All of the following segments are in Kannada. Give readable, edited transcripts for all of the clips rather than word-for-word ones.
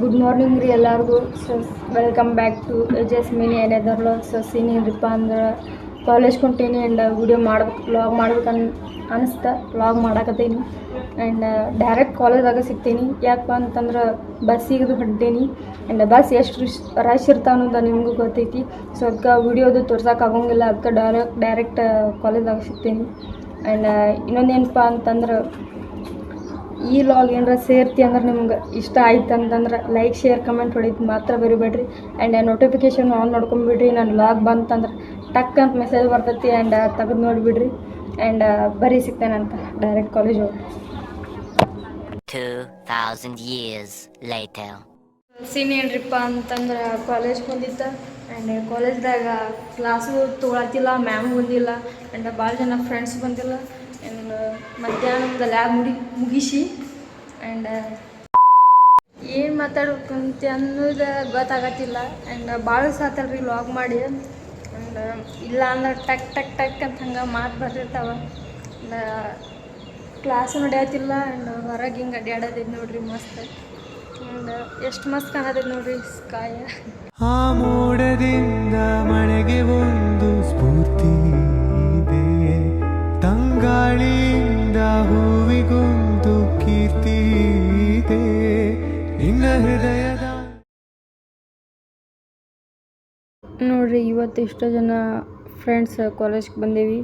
ಗುಡ್ ಮಾರ್ನಿಂಗ್ ರೀ ಎಲ್ಲರಿಗೂ. ಸೊ ವೆಲ್ಕಮ್ ಬ್ಯಾಕ್ ಟು ಎಜಸ್ ಮಿನಿ ಏನಿದಾರಲ್ಲ. ಸೊ ಸೀನೇನ್ರಿಪ್ಪ ಅಂದ್ರೆ ಕಾಲೇಜ್ ಕೊಂಟೀನಿ ಆ್ಯಂಡ್ ವಿಡಿಯೋ ಮಾಡ್ಬೇಕು, ವ್ಲಾಗ್ ಮಾಡ್ಬೇಕು ಅನಿಸ್ತಾ ವ್ಲಾಗ್ ಮಾಡಾಕತ್ತೀನಿ. ಆ್ಯಂಡ್ ಡೈರೆಕ್ಟ್ ಕಾಲೇಜಾಗ ಸಿಗ್ತೀನಿ. ಯಾಕಪ್ಪ ಅಂತಂದ್ರೆ ಬಸ್ಸಿಗೆ ಹೊಂಟೀನಿ ಆ್ಯಂಡ್ ಬಸ್ ಎಷ್ಟು ರಶ್ ಇರ್ತಾವ ಅನ್ನೋದು ನಿಮಗೂ ಗೊತ್ತೈತಿ. ಸೊ ಅದಕ್ಕೆ ವಿಡಿಯೋದು ತೋರ್ಸೋಕ್ಕಾಗಂಗಿಲ್ಲ, ಅದಕ್ಕೆ ಡೈರೆಕ್ಟ್ ಕಾಲೇಜಾಗ ಸಿಗ್ತೀನಿ. ಆ್ಯಂಡ್ ಇನ್ನೊಂದೇನಪ್ಪ ಅಂತಂದ್ರೆ ಈ ಲಾಗ್ ಏನಾರ ಸೇರ್ತಿ ಅಂದ್ರೆ ನಿಮ್ಗೆ ಇಷ್ಟ ಆಯ್ತು ಅಂತಂದ್ರೆ ಲೈಕ್ ಶೇರ್ ಕಮೆಂಟ್ ಹೊಡಿತು ಮಾತ್ರ ಬರಿಬೇಡ್ರಿ. ಆ್ಯಂಡ್ ನೋಟಿಫಿಕೇಷನ್ ಆನ್ ನೋಡ್ಕೊಂಬಿಡ್ರಿ. ನನ್ನ ಲಾಗ್ ಬಂತಂದ್ರೆ ಟಕ್ ಅಂತ ಮೆಸೇಜ್ ಬರ್ತೈತಿ ಆ್ಯಂಡ್ ತೆಗೆದು ನೋಡಿಬಿಡ್ರಿ. ಆ್ಯಂಡ್ ಬರೀ ಸಿಗ್ತೇನಂತ ಡೈರೆಕ್ಟ್ ಕಾಲೇಜ್ ಹೋಗಿ 2000 years later. ಸೀನ್ ಏನ್ರಿಪ್ಪ ಅಂತಂದ್ರೆ ಕಾಲೇಜ್ ಬಂದಿದ್ದ ಆ್ಯಂಡ್ ಕಾಲೇಜ್ದಾಗ ಕ್ಲಾಸು ತೊಗೊಳತ್ತಿಲ್ಲ, ಮ್ಯಾಮ್ ಬಂದಿಲ್ಲ ಆ್ಯಂಡ್ ಭಾಳ ಜನ ಫ್ರೆಂಡ್ಸ್ ಬಂದಿಲ್ಲ. ಆ್ಯಂಡ್ ಮಧ್ಯಾಹ್ನದ ಲ್ಯಾಬ್ ಮುಗಿಸಿ ಆ್ಯಂಡ್ ಏನು ಮಾತಾಡ್ಬೇಕಂತ ಅನ್ನೋದು ಗೊತ್ತಾಗತ್ತಿಲ್ಲ. ಆ್ಯಂಡ್ ಭಾಳ ಸಾತಲ್ರಿ ಲಾಗ್ ಮಾಡಿ. ಆ್ಯಂಡ್ ಇಲ್ಲ ಅಂದ್ರೆ ಟಕ್ ಟಕ್ ಟಕ್ ಅಂತ ಹಂಗೆ ಮಾತು ಬರ್ತಿರ್ತಾವೆ. ಕ್ಲಾಸು ನಡೆಯತ್ತಿಲ್ಲ ಆ್ಯಂಡ್ ಹೊರಗೆ ಹಿಂಗೆ ಅಡ್ಡಾಡೋದಿದ್ದು ನೋಡ್ರಿ ಮಸ್ತ್. ಆ್ಯಂಡ್ ಎಷ್ಟು ಮಸ್ತ್ ಕಾಣತೈತೆ ನೋಡ್ರಿ ಸ್ಕಾಯ. ಆ ಮೋಡದಿಂದ ಮಳೆಗೆ ಒಂದು ಸ್ಫೂರ್ತಿ ಇದೆ, ತಂಗಾಳಿಯಿಂದ ಹೂವಿಗೊಂದು ಕೀರ್ತಿ ಇದೆ, ನಿನ್ನ ಹೃದಯದ ನೋಡ್ರಿ ಇವತ್ತು ಇಷ್ಟೋ ಜನ ಫ್ರೆಂಡ್ಸ್ ಕಾಲೇಜ್ಗೆ ಬಂದೇವಿ.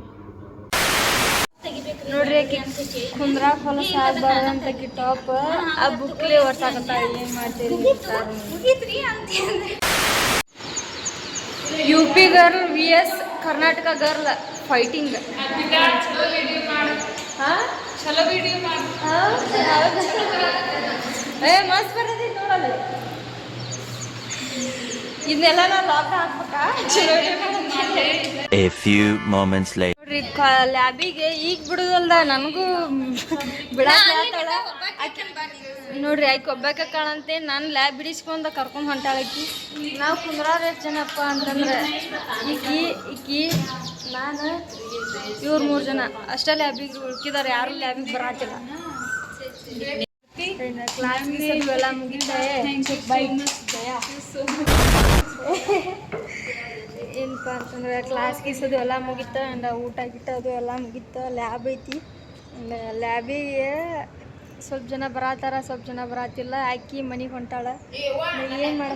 ನೋಡ್ರಿ ಆಕಿ ಕುಂದ್ರಾಕ್ ಹೊಲಸ ಆಗ್ಬಾರ್ದಂತ ಟಾಪ್ ಆ ಬುಕ್ಲಿ ಒರ್ಸಾಕತ್ತ. ಏನು ಮಾಡ್ತೀರಿ? UP girl VS Karnataka girl fighting. ಮಸ್ತ್ ಬರ್ತೈತಿ ನೋಡಲ್ಲ. ಇದನ್ನೆಲ್ಲ ನಾವು ಲಾಕ್ ಹಾಕ್ಬೇಕಾ? A few moments later. ನೋಡ್ರಿ ಲ್ಯಾಬಿಗೆ ಈಗ ಬಿಡುದಲ್ದ ನನಗೂ ಬಿಡಾಕ ನೋಡ್ರಿ ಆಯ್ಕೆ ಒಬ್ಬಾಕ ಕಾಣಂತೆ ನಾನು ಲ್ಯಾಬ್ ಬಿಡಿಸ್ಕೊಂಡ ಕರ್ಕೊಂಡು ಹೊಂಟಾಳಕಿ. ನಾವು ಕುಂದ್ರಾರ ಎಷ್ಟು ಜನಪ್ಪ ಅಂತಂದ್ರೆ ಈಕಿ ನಾನು ಇವ್ರು 3 ಜನ ಅಷ್ಟೇ ಲ್ಯಾಬಿಗೆ ಉಳ್ಕಿದಾರೆ, ಯಾರು ಲ್ಯಾಬಿಗೆ ಬರಾತಿಲ್ಲ. ಕ್ಲಾಸ್ ಎಲ್ಲ ಮುಗಿತೆ ಏನಪ್ಪ ಅಂತಂದ್ರೆ ಕ್ಲಾಸ್ ಗೀಸೋದು ಎಲ್ಲ ಮುಗೀತು ಆ್ಯಂಡ್ ಊಟ ಗಿಟ್ಟ ಅದು ಎಲ್ಲ ಮುಗೀತು. ಲ್ಯಾಬ್ ಐತಿ ಆ್ಯಂಡ್ ಲ್ಯಾಬಿಗೆ ಸ್ವಲ್ಪ ಜನ ಬರತ್ತಾರ, ಸ್ವಲ್ಪ ಜನ ಬರತ್ತಿಲ್ಲ. ಆಕಿ ಮನೆಗೆ ಹೊಂಟಾಳ. ಏನು ಮಾಡ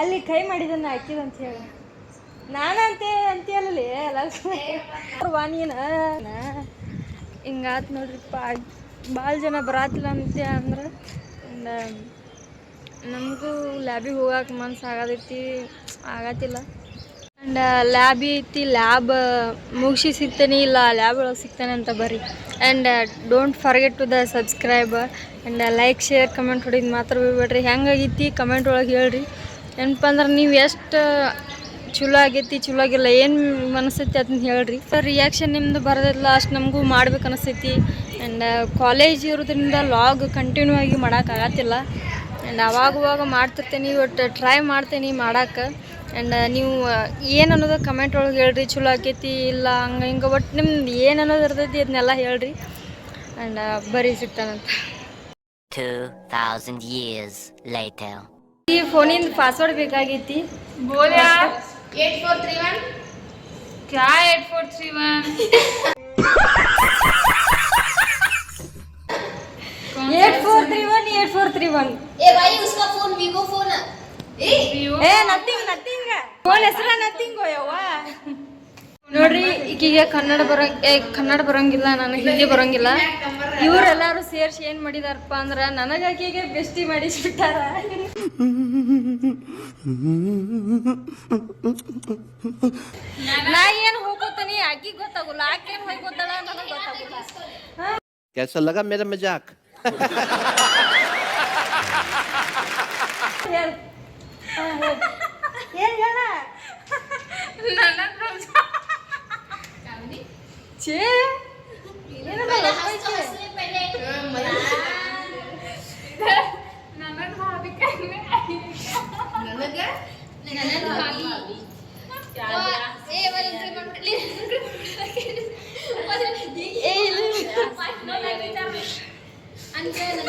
ಅಲ್ಲಿ ಕೈ ಮಾಡಿದನ್ನ ಹಾಕಿದಂತ ಹೇಳಿ ನಾನಂತೆ ಅಂತೀಯಲ್ಲ ವಾಣಿನ ಹಿಂಗಾತ್ ನೋಡ್ರಿ. ಭಾಳ ಜನ ಬರತ್ತಿಲ್ಲ ಅಂತ ಅಂದ್ರೆ ನಮಗೂ ಲ್ಯಾಬಿಗೆ ಹೋಗಕ್ಕೆ ಮನ್ಸು ಆಗತ್ತಿಲ್ಲ. ಆ್ಯಂಡ್ ಲ್ಯಾಬ್ ಐತಿ, ಲ್ಯಾಬ್ ಮುಗಿಸಿ ಸಿಗ್ತೇನೆ, ಇಲ್ಲ ಲ್ಯಾಬ್ ಒಳಗೆ ಸಿಗ್ತೇನೆ ಅಂತ ಬರ್ರಿ. And don't forget to the subscribe and like share comment ಹೊಡಿದು ಮಾತ್ರ ಬಿಡ್ಬೇಡ್ರಿ. ಹೆಂಗಾಗೈತಿ ಕಮೆಂಟ್ ಒಳಗೆ ಹೇಳ್ರಿ. ಏನಪ್ಪ ಅಂದ್ರೆ ನೀವು ಎಷ್ಟು ಚಲೋ ಆಗೈತಿ ಚಲೋ ಆಗಿಲ್ಲ ಏನು ಅನಿಸ್ತೈತಿ ಅದನ್ನ ಹೇಳ್ರಿ. ರಿಯಾಕ್ಷನ್ ನಿಮ್ದು ಬರೋದಿಲ್ಲ ಅಷ್ಟು ನಮಗೂ ಮಾಡ್ಬೇಕು ಅನಿಸ್ತೈತಿ. ಆ್ಯಂಡ್ ಕಾಲೇಜ್ ಇರೋದ್ರಿಂದ ಲಾಗ್ ಕಂಟಿನ್ಯೂ ಆಗಿ ಮಾಡೋಕ್ಕಾಗತ್ತಿಲ್ಲ. ಆ್ಯಂಡ್ ಅವಾಗವಾಗ ಮಾಡ್ತಿರ್ತೀನಿ, ಒಟ್ಟು ಟ್ರೈ ಮಾಡ್ತೀನಿ ಮಾಡೋಕೆ. ಆ್ಯಂಡ್ ನೀವು ಏನು ಅನ್ನೋದು ಕಮೆಂಟ್ ಒಳಗೆ ಹೇಳ್ರಿ. ಚಲೋ ಆಕೈತಿ ಇಲ್ಲ ಹಂಗೆ ಹಿಂಗೆ ಒಟ್ಟು ನಿಮ್ದು ಏನು ಅನ್ನೋದು ಇರ್ತೈತಿ ಅದನ್ನೆಲ್ಲ ಹೇಳ್ರಿ. ಆ್ಯಂಡ್ ಬರೀ ಸಿಗ್ತಾನಂತ. 2000 years later. ಈ ಫೋನಿಂದ ಪಾಸ್ವರ್ಡ್ ಬೇಕಾಗೈತಿ. 8431 क्या 8431 8431 ए भाई उसका फोन वीवो फोन है ಏ ನಥಿಂಗ್ ಫೋನ್ ಹೆಸರ ನಥಿಂಗ್ ಯವ್ವ. ನೋಡ್ರಿ ಈಕಿಗೆ ಕನ್ನಡ ಬರೋಂಗಿಲ್ಲ, ನನಗೆ ಹಿಂದಿ ಬರೋಂಗಿಲ್ಲ. ಇವರೆಲ್ಲರೂ ಸೇರ್ಸಿ ಏನು ಮಾಡಿದಾರಪ್ಪ ಅಂದ್ರೆ ನನಗೆ ಆಕೆಗೆ ಬೆಸ್ಟಿ ಮಾಡಿಸ್ಬಿಟ್ಟಾರ. ನಾ ಏನು ಹೋಗೋತೀನಿ ಆಕಿಗೆ ಗೊತ್ತಾಗಲ್ಲ, ಆಕೇನು ಹೋಗೋತಾಳ ನನಗೆ ಗೊತ್ತಾಗಲ್ಲ. कैसा लगा मेरा मजाक? ಏನು ಹೇಳ ಛೇ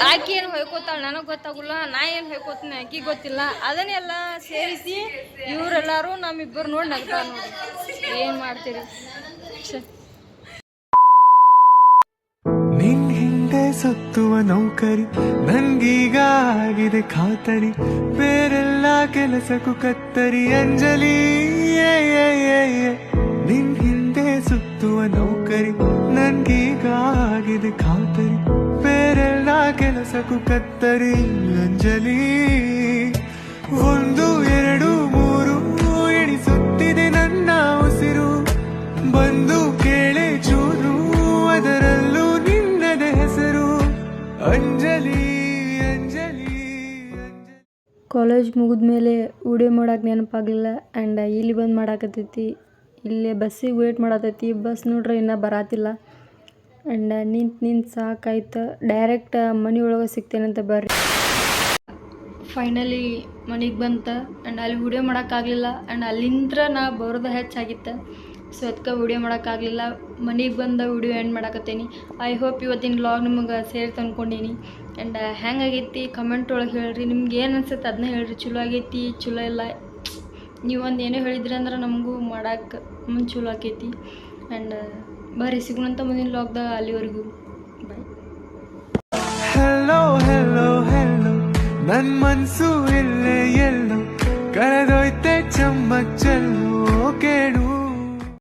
ಆಕಿ ಏನು ಹೊಯ್ಕೋತಾಳೆ ನನಗೆ ಗೊತ್ತಾಗಲ್ಲ, ನಾ ಏನು ಹೊಯ್ಕೋತೀನಿ ಆಕಿಗೆ ಗೊತ್ತಿಲ್ಲ. ಅದನ್ನೆಲ್ಲ ಸೇರಿಸಿ ಇವರೆಲ್ಲರೂ ನಮ್ಮಿಬ್ಬರು ನೋಡಿ ನಗ್ತಾರ ನೋಡಿ. ಏನು ಮಾಡ್ತೀರಿ? ನಿನ್ ಹಿಂದೆ ಸುತ್ತುವ ನೌಕರಿ ನನ್ಗೀಗ ಆಗಿದೆ ಖಾತರಿ, ಬೇರೆಲ್ಲ ಕೆಲಸಕ್ಕೂ ಕತ್ತರಿ ಅಂಜಲಿ. ನಿನ್ ಹಿಂದೆ ಸುತ್ತುವ ನೌಕರಿ ನನ್ಗೀಗ ಆಗಿದೆ ಖಾತರಿ, ಬೇರೆಲ್ಲ ಕೆಲಸಕ್ಕೂ ಕತ್ತರಿ ಅಂಜಲಿ. 1 2 3 ಎಣಿಸುತ್ತಿದೆ ನನ್ನ ಉಸಿರು, ಬಂದು ಕೇಳೆ ಚೂರು ಅದರಲ್ಲೂ ನಿನ್ನದೆ ಹೆಸರು ಅಂಜಲಿ ಅಂಜಲಿ ಅಂಜಲಿ. ಕಾಲೇಜ್ ಮುಗಿದ್ಮೇಲೆ ವಿಡಿಯೋ ಮಾಡೋಕೆ ನೆನಪಾಗಲಿಲ್ಲ. ಆ್ಯಂಡ್ ಇಲ್ಲಿ ಬಂದು ಮಾಡಾಕತ್ತೈತಿ. ಇಲ್ಲೇ ಬಸ್ಸಿಗೆ ವೇಟ್ ಮಾಡತೈತಿ. ಬಸ್ ನೋಡ್ರಿ ಇನ್ನೂ ಬರಾತಿಲ್ಲ. ಆ್ಯಂಡ್ ನಿಂತು ಸಾಕಾಯ್ತು. ಡೈರೆಕ್ಟ್ ಮನೆ ಒಳಗೆ ಸಿಗ್ತೇನಂತ ಬರ್ರಿ. ಫೈನಲಿ ಮನೆಗೆ ಬಂತ. ಆ್ಯಂಡ್ ಅಲ್ಲಿ ವಿಡಿಯೋ ಮಾಡೋಕ್ಕಾಗಲಿಲ್ಲ. ಆ್ಯಂಡ್ ಅಲ್ಲಿಂದ ನಾ ಬರೋದು ಹೆಚ್ಚಾಗಿತ್ತು. ಸೊ ಅದಕ್ಕೆ ವಿಡಿಯೋ ಮಾಡೋಕ್ಕಾಗಲಿಲ್ಲ. ಮನೆಗೆ ಬಂದ ವಿಡಿಯೋ ಎಂಡ್ ಮಾಡಾಕತ್ತೀನಿ. ಐ ಹೋಪ್ ಇವತ್ತಿನ ವ್ಲಾಗ್ ನಿಮಗೆ ಸೇರ್ತು ಅಂದ್ಕೊಂಡೀನಿ. ಆ್ಯಂಡ್ ಹೆಂಗಾಗೈತಿ ಕಮೆಂಟ್ ಒಳಗೆ ಹೇಳ್ರಿ. ನಿಮ್ಗೆ ಏನು ಅನ್ಸುತ್ತೆ ಅದನ್ನ ಹೇಳ್ರಿ. ಚಲೋ ಆಗೈತಿ ಚಲೋ ಇಲ್ಲ, ನೀವೊಂದು ಏನೋ ಹೇಳಿದ್ರಿ ಅಂದ್ರೆ ನಮಗೂ ಮಾಡೋಕೆ ಚಲೋ ಆಕೈತಿ. ಆ್ಯಂಡ್ ಬರ್ರಿ ಸಿಗೋಣಂತ ಮುಂದಿನ ವ್ಲಾಗ್ದಾಗ. ಅಲ್ಲಿವರೆಗೂ ಬಾಯ್. ಹೆಲೋ ಹೆಲೋ ಹೆಲೋ ನನ್ ಮನ್ಸು ಎಲ್ಲೇ ಎಲ್ಲೋ ಕಳೆದೋಯ್ತೆ ಚಮ್ಮಕ್ ಚೆಲ್ಲೋ ಕೇಳು